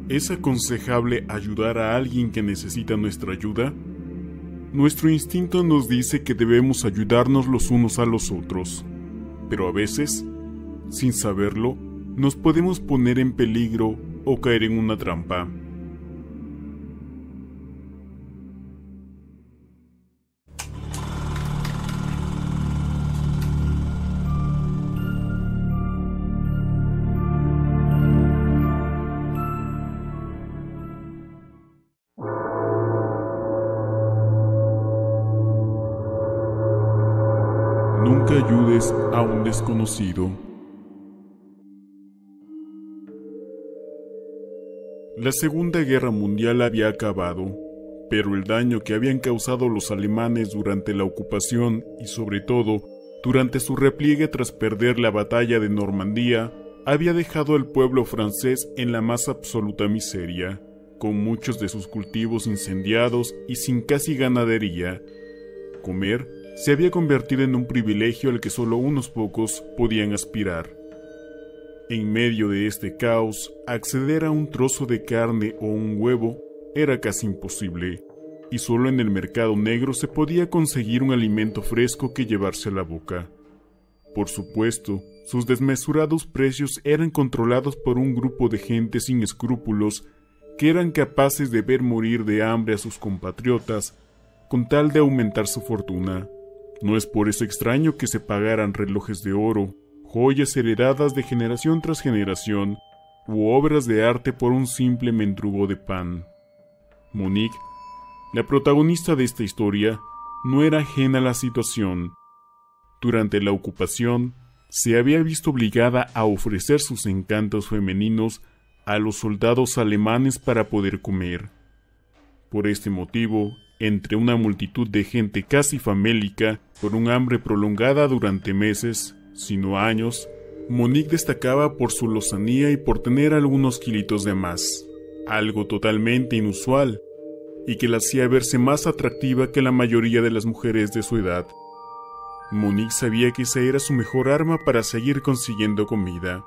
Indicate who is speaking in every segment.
Speaker 1: ¿Es aconsejable ayudar a alguien que necesita nuestra ayuda? Nuestro instinto nos dice que debemos ayudarnos los unos a los otros, pero a veces, sin saberlo, nos podemos poner en peligro o caer en una trampa. Nunca ayudes a un desconocido. La Segunda Guerra Mundial había acabado, pero el daño que habían causado los alemanes durante la ocupación y sobre todo durante su repliegue tras perder la batalla de Normandía había dejado al pueblo francés en la más absoluta miseria, con muchos de sus cultivos incendiados y sin casi ganadería. Comer se había convertido en un privilegio al que solo unos pocos podían aspirar. En medio de este caos, acceder a un trozo de carne o un huevo era casi imposible, y solo en el mercado negro se podía conseguir un alimento fresco que llevarse a la boca. Por supuesto, sus desmesurados precios eran controlados por un grupo de gente sin escrúpulos que eran capaces de ver morir de hambre a sus compatriotas con tal de aumentar su fortuna. No es por eso extraño que se pagaran relojes de oro, joyas heredadas de generación tras generación, u obras de arte por un simple mendrugo de pan. Monique, la protagonista de esta historia, no era ajena a la situación. Durante la ocupación, se había visto obligada a ofrecer sus encantos femeninos a los soldados alemanes para poder comer. Por este motivo, entre una multitud de gente casi famélica, por un hambre prolongada durante meses, sino años, Monique destacaba por su lozanía y por tener algunos kilitos de más, algo totalmente inusual, y que la hacía verse más atractiva que la mayoría de las mujeres de su edad. Monique sabía que esa era su mejor arma para seguir consiguiendo comida,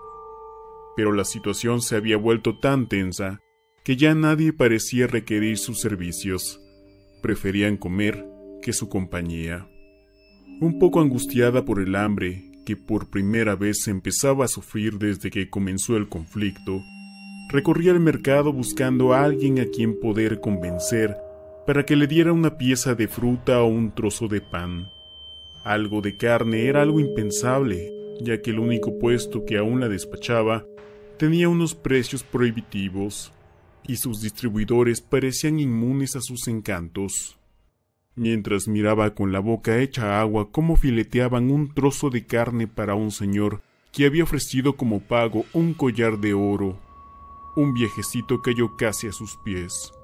Speaker 1: pero la situación se había vuelto tan tensa que ya nadie parecía requerir sus servicios. Preferían comer que su compañía. Un poco angustiada por el hambre, que por primera vez se empezaba a sufrir desde que comenzó el conflicto, recorría el mercado buscando a alguien a quien poder convencer para que le diera una pieza de fruta o un trozo de pan. Algo de carne era algo impensable, ya que el único puesto que aún la despachaba tenía unos precios prohibitivos, y sus distribuidores parecían inmunes a sus encantos. Mientras miraba con la boca hecha agua cómo fileteaban un trozo de carne para un señor que había ofrecido como pago un collar de oro, un viejecito cayó casi a sus pies.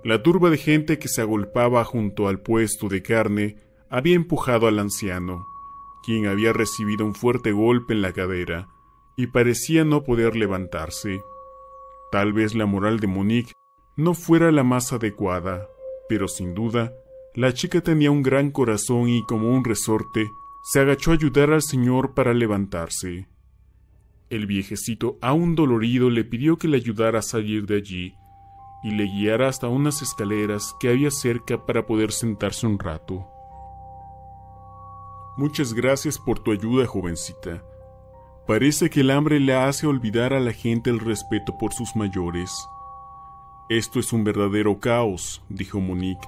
Speaker 1: La turba de gente que se agolpaba junto al puesto de carne había empujado al anciano, quien había recibido un fuerte golpe en la cadera y parecía no poder levantarse. Tal vez la moral de Monique no fuera la más adecuada, pero sin duda, la chica tenía un gran corazón y como un resorte, se agachó a ayudar al señor para levantarse. El viejecito, aún dolorido, le pidió que le ayudara a salir de allí y le guiara hasta unas escaleras que había cerca para poder sentarse un rato. Muchas gracias por tu ayuda, jovencita. Parece que el hambre le hace olvidar a la gente el respeto por sus mayores. Esto es un verdadero caos, dijo Monique.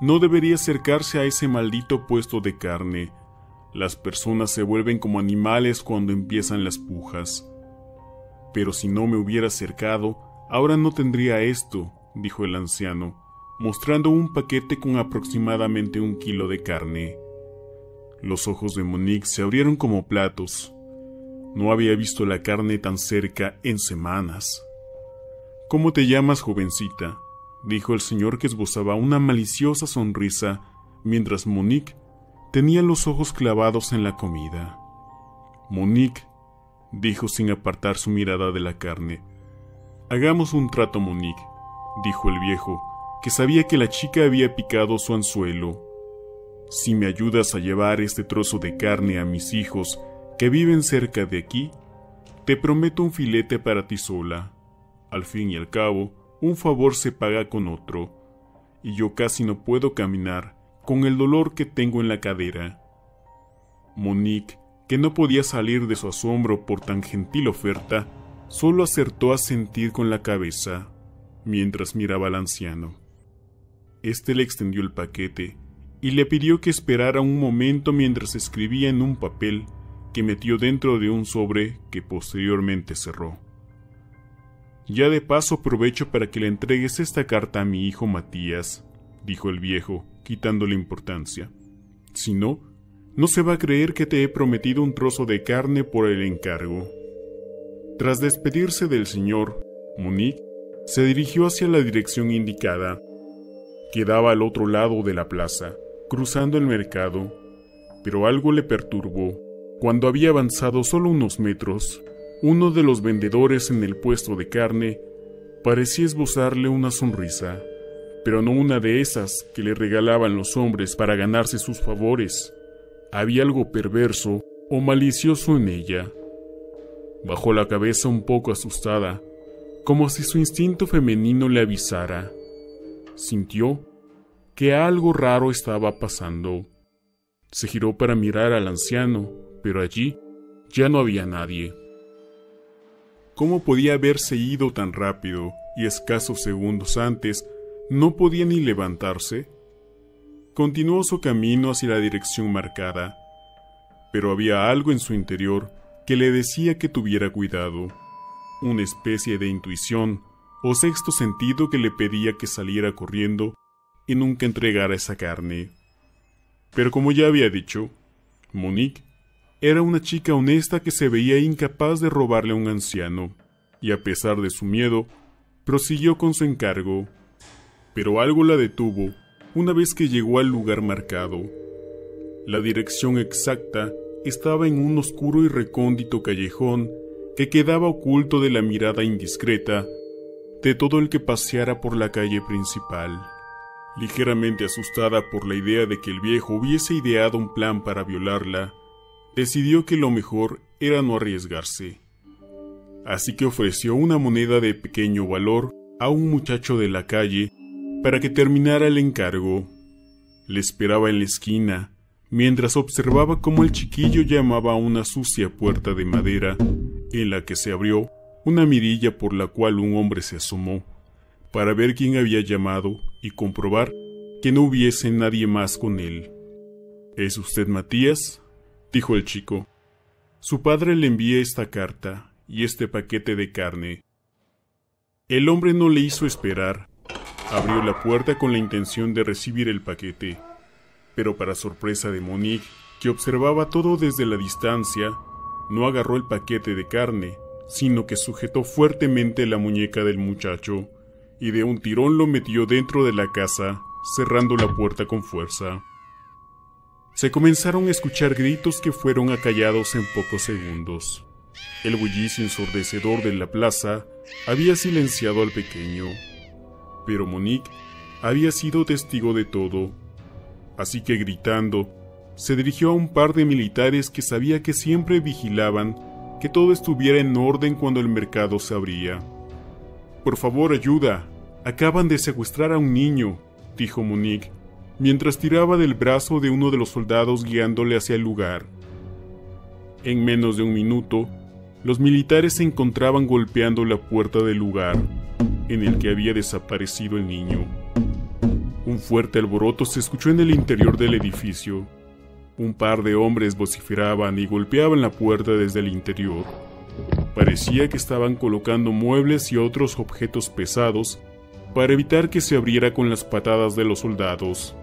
Speaker 1: No debería acercarse a ese maldito puesto de carne. Las personas se vuelven como animales cuando empiezan las pujas. Pero si no me hubiera acercado, ahora no tendría esto, dijo el anciano, mostrando un paquete con aproximadamente 1 kilo de carne. Los ojos de Monique se abrieron como platos. No había visto la carne tan cerca en semanas. «¿Cómo te llamas, jovencita?», dijo el señor, que esbozaba una maliciosa sonrisa mientras Monique tenía los ojos clavados en la comida. «Monique», dijo sin apartar su mirada de la carne. «Hagamos un trato, Monique», dijo el viejo, que sabía que la chica había picado su anzuelo. «Si me ayudas a llevar este trozo de carne a mis hijos que viven cerca de aquí, te prometo un filete para ti sola. Al fin y al cabo, un favor se paga con otro, y yo casi no puedo caminar con el dolor que tengo en la cadera. Monique, que no podía salir de su asombro por tan gentil oferta, solo acertó a sentir con la cabeza, mientras miraba al anciano. Este le extendió el paquete y le pidió que esperara un momento mientras escribía en un papel que metió dentro de un sobre que posteriormente cerró. «Ya de paso aprovecho para que le entregues esta carta a mi hijo Matías», dijo el viejo, quitándole importancia. «Si no, no se va a creer que te he prometido un trozo de carne por el encargo». Tras despedirse del señor, Monique se dirigió hacia la dirección indicada. Quedaba al otro lado de la plaza, cruzando el mercado, pero algo le perturbó. Cuando había avanzado solo unos metros, uno de los vendedores en el puesto de carne parecía esbozarle una sonrisa, pero no una de esas que le regalaban los hombres para ganarse sus favores. Había algo perverso o malicioso en ella. Bajó la cabeza un poco asustada, como si su instinto femenino le avisara. Sintió que algo raro estaba pasando. Se giró para mirar al anciano, pero allí ya no había nadie. ¿Cómo podía haberse ido tan rápido y escasos segundos antes no podía ni levantarse? Continuó su camino hacia la dirección marcada, pero había algo en su interior que le decía que tuviera cuidado, una especie de intuición o sexto sentido que le pedía que saliera corriendo y nunca entregara esa carne. Pero como ya había dicho, Monique era una chica honesta que se veía incapaz de robarle a un anciano, y a pesar de su miedo, prosiguió con su encargo. Pero algo la detuvo una vez que llegó al lugar marcado. La dirección exacta estaba en un oscuro y recóndito callejón que quedaba oculto de la mirada indiscreta de todo el que paseara por la calle principal. Ligeramente asustada por la idea de que el viejo hubiese ideado un plan para violarla, decidió que lo mejor era no arriesgarse. Así que ofreció una moneda de pequeño valor a un muchacho de la calle para que terminara el encargo. Le esperaba en la esquina, mientras observaba cómo el chiquillo llamaba a una sucia puerta de madera, en la que se abrió una mirilla por la cual un hombre se asomó, para ver quién había llamado y comprobar que no hubiese nadie más con él. «¿Es usted Matías?», dijo el chico. «Su padre le envía esta carta y este paquete de carne». El hombre no le hizo esperar. Abrió la puerta con la intención de recibir el paquete, pero para sorpresa de Monique, que observaba todo desde la distancia, no agarró el paquete de carne, sino que sujetó fuertemente la muñeca del muchacho y de un tirón lo metió dentro de la casa, cerrando la puerta con fuerza. Se comenzaron a escuchar gritos que fueron acallados en pocos segundos. El bullicio ensordecedor de la plaza había silenciado al pequeño, pero Monique había sido testigo de todo, así que gritando, se dirigió a un par de militares que sabía que siempre vigilaban que todo estuviera en orden cuando el mercado se abría. «Por favor, ayuda. Acaban de secuestrar a un niño», dijo Monique, mientras tiraba del brazo de uno de los soldados guiándole hacia el lugar. En menos de un minuto, los militares se encontraban golpeando la puerta del lugar en el que había desaparecido el niño. Un fuerte alboroto se escuchó en el interior del edificio. Un par de hombres vociferaban y golpeaban la puerta desde el interior. Parecía que estaban colocando muebles y otros objetos pesados para evitar que se abriera con las patadas de los soldados.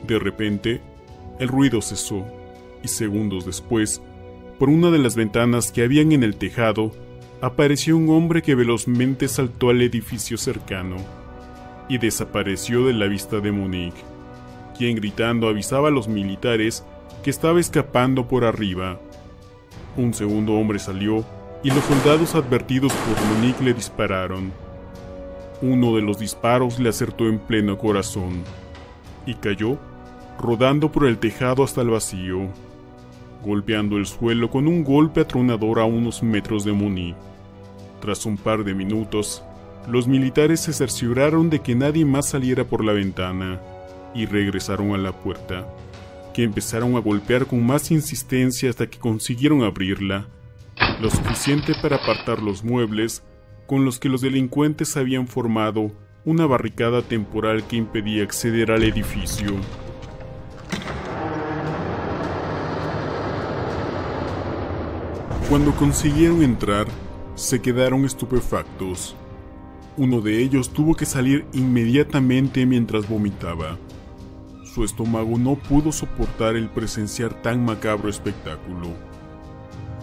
Speaker 1: De repente, el ruido cesó, y segundos después, por una de las ventanas que habían en el tejado, apareció un hombre que velozmente saltó al edificio cercano y desapareció de la vista de Monique, quien gritando avisaba a los militares que estaba escapando por arriba. Un segundo hombre salió y los soldados advertidos por Monique le dispararon. Uno de los disparos le acertó en pleno corazón y cayó rodando por el tejado hasta el vacío, golpeando el suelo con un golpe atronador a unos metros de Monique. Tras un par de minutos, los militares se cercioraron de que nadie más saliera por la ventana y regresaron a la puerta, que empezaron a golpear con más insistencia hasta que consiguieron abrirla, lo suficiente para apartar los muebles con los que los delincuentes habían formado una barricada temporal que impedía acceder al edificio. Cuando consiguieron entrar, se quedaron estupefactos. Uno de ellos tuvo que salir inmediatamente mientras vomitaba. Su estómago no pudo soportar el presenciar tan macabro espectáculo.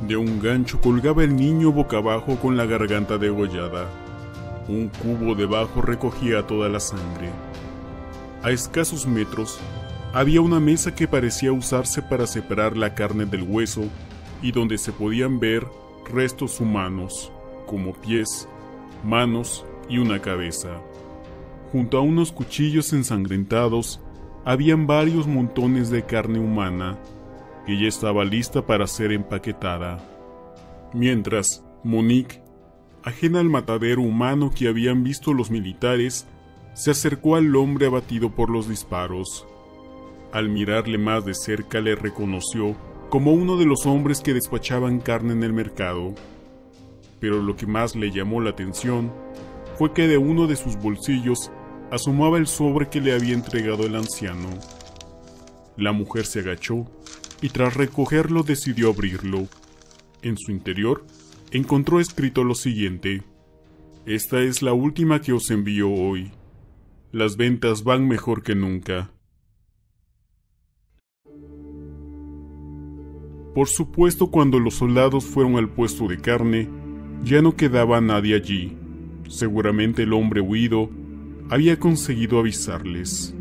Speaker 1: De un gancho colgaba el niño boca abajo con la garganta degollada. Un cubo debajo recogía toda la sangre. A escasos metros, había una mesa que parecía usarse para separar la carne del hueso y donde se podían ver restos humanos, como pies, manos y una cabeza. Junto a unos cuchillos ensangrentados, habían varios montones de carne humana, que ya estaba lista para ser empaquetada. Mientras, Monique, ajena al matadero humano que habían visto los militares, se acercó al hombre abatido por los disparos. Al mirarle más de cerca le reconoció como uno de los hombres que despachaban carne en el mercado. Pero lo que más le llamó la atención fue que de uno de sus bolsillos asomaba el sobre que le había entregado el anciano. La mujer se agachó y tras recogerlo decidió abrirlo. En su interior encontró escrito lo siguiente: «Esta es la última que os envío hoy. Las ventas van mejor que nunca». Por supuesto, cuando los soldados fueron al puesto de carne, ya no quedaba nadie allí. Seguramente el hombre huido había conseguido avisarles.